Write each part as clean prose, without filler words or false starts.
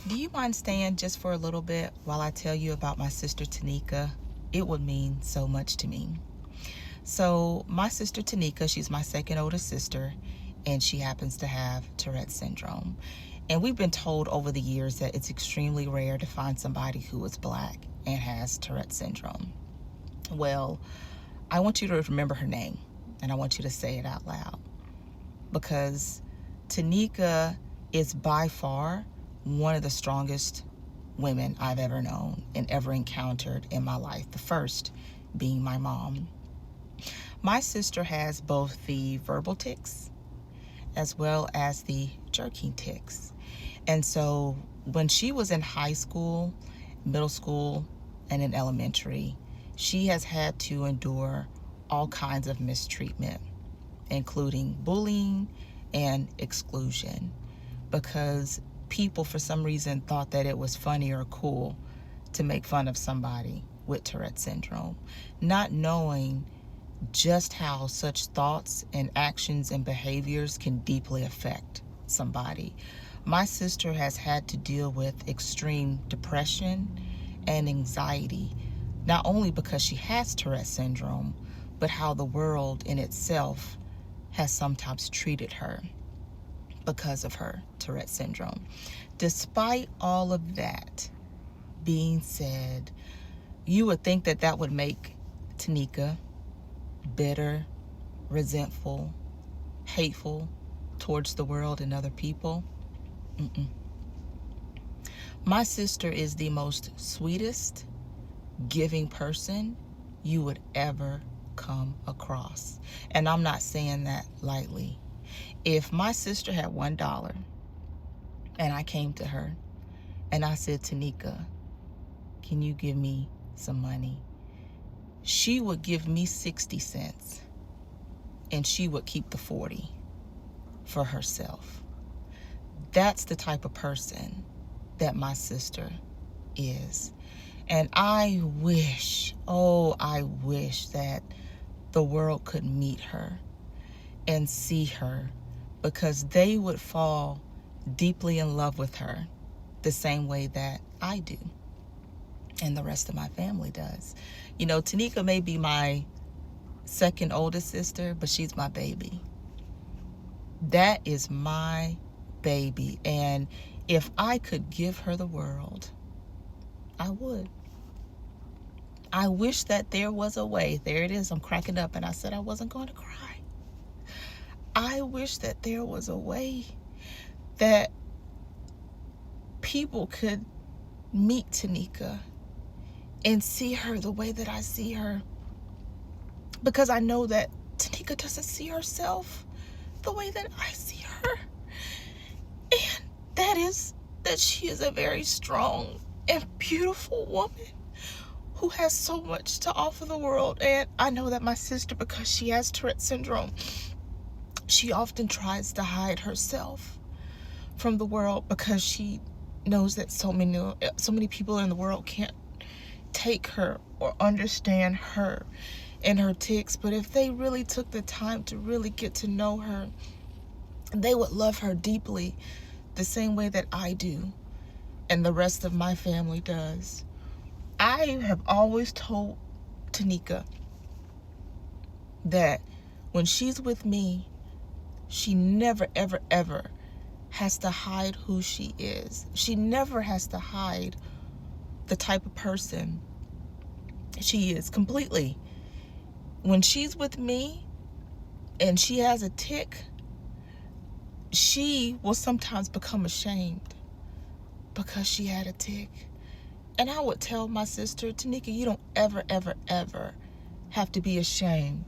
Do you mind staying just for a little bit while I tell you about my sister Tanika? It would mean so much to me. So, my sister Tanika, she's my second oldest sister, and she happens to have Tourette syndrome. And we've been told over the years that it's extremely rare to find somebody who is black and has Tourette syndrome. Well, I want you to remember her name, and I want you to say it out loud, because Tanika is by far one of the strongest women I've ever known and ever encountered in my life. The first being my mom. My sister has both the verbal tics as well as the jerking tics. And so when she was in high school, middle school, and in elementary, she has had to endure all kinds of mistreatment, including bullying and exclusion, because people for some reason thought that it was funny or cool to make fun of somebody with Tourette syndrome, not knowing just how such thoughts and actions and behaviors can deeply affect somebody. My sister has had to deal with extreme depression and anxiety, not only because she has Tourette syndrome, but how the world in itself has sometimes treated her because of her Tourette syndrome. Despite all of that being said, you would think that that would make Tanika bitter, resentful, hateful towards the world and other people. My sister is the most sweetest, giving person you would ever come across. And I'm not saying that lightly. If my sister had $1 and I came to her and I said, Tanika, can you give me some money? She would give me 60 cents and she would keep the 40 for herself. That's the type of person that my sister is. And I wish that the world could meet her and see her, because they would fall deeply in love with her the same way that I do and the rest of my family does. You know, Tanika may be my second oldest sister, but she's my baby. That is my baby. And if I could give her the world, I would. I wish that there was a way. There it is. I'm cracking up, and I said I wasn't going to cry. I wish that there was a way that people could meet Tanika and see her the way that I see her. Because I know that Tanika doesn't see herself the way that I see her. And that is that she is a very strong and beautiful woman who has so much to offer the world. And I know that my sister, because she has Tourette syndrome, she often tries to hide herself from the world because she knows that so many people in the world can't take her or understand her and her tics. But if they really took the time to really get to know her, they would love her deeply, the same way that I do and the rest of my family does. I have always told Tanika that when she's with me, she never, ever, ever has to hide who she is. She never has to hide the type of person she is completely. When she's with me and she has a tic, she will sometimes become ashamed because she had a tic. And I would tell my sister, Tanika, you don't ever, ever, ever have to be ashamed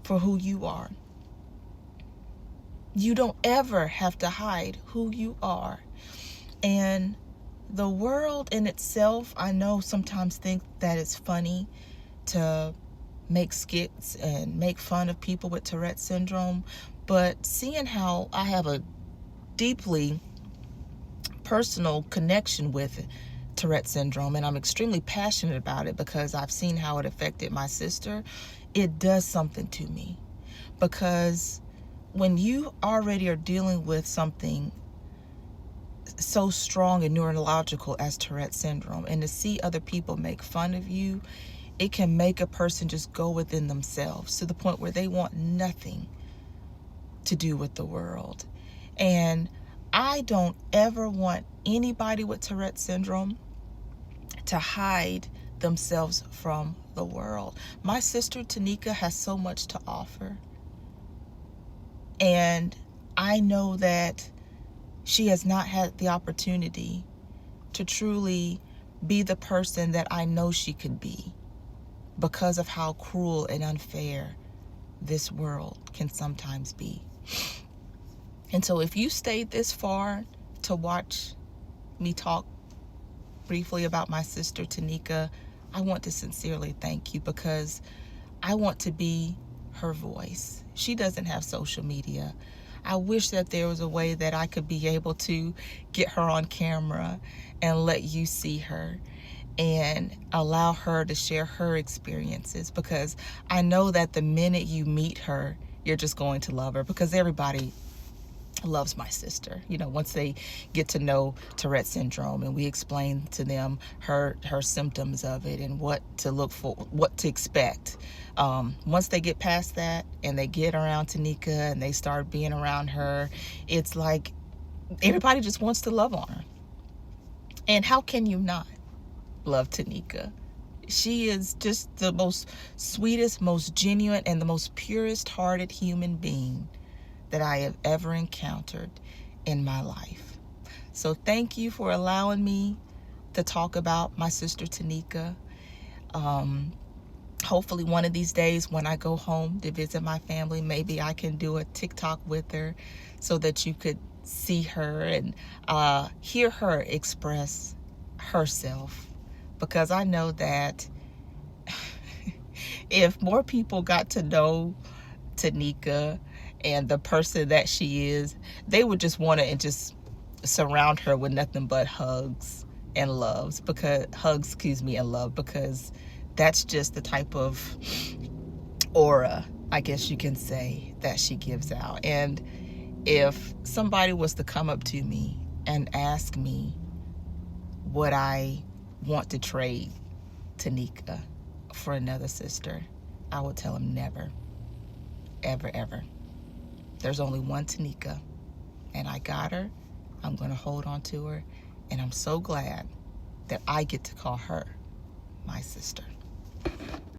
for who you are. You don't ever have to hide who you are. And the world in itself, I know, sometimes think that it's funny to make skits and make fun of people with Tourette syndrome. But seeing how I have a deeply personal connection with Tourette syndrome, and I'm extremely passionate about it because I've seen how it affected my sister, it does something to me. Because when you already are dealing with something so strong and neurological as Tourette syndrome. And to see other people make fun of you, it can make a person just go within themselves to the point where they want nothing to do with the world. And I don't ever want anybody with Tourette syndrome to hide themselves from the world. My sister Tanika has so much to offer. And I know that she has not had the opportunity to truly be the person that I know she could be because of how cruel and unfair this world can sometimes be. And so if you stayed this far to watch me talk briefly about my sister Tanika, I want to sincerely thank you, because I want to be her voice. She doesn't have social media. I wish that there was a way that I could be able to get her on camera and let you see her and allow her to share her experiences, because I know that the minute you meet her, you're just going to love her, because everybody loves my sister. You know, once they get to know Tourette syndrome and we explain to them her symptoms of it and what to look for, what to expect. Once they get past that and they get around Tanika and they start being around her, it's like everybody just wants to love on her. And how can you not love Tanika? She is just the most sweetest, most genuine, and the most purest hearted human being that I have ever encountered in my life. So thank you for allowing me to talk about my sister Tanika. Hopefully one of these days when I go home to visit my family, maybe I can do a TikTok with her so that you could see her and hear her express herself. Because I know that if more people got to know Tanika and the person that she is, they would just want to just surround her with nothing but hugs and love, because that's just the type of aura, I guess you can say, that she gives out. And if somebody was to come up to me and ask me would I want to trade Tanika for another sister, I would tell them never, ever, ever. There's only one Tanika, and I got her. I'm going to hold on to her, and I'm so glad that I get to call her my sister.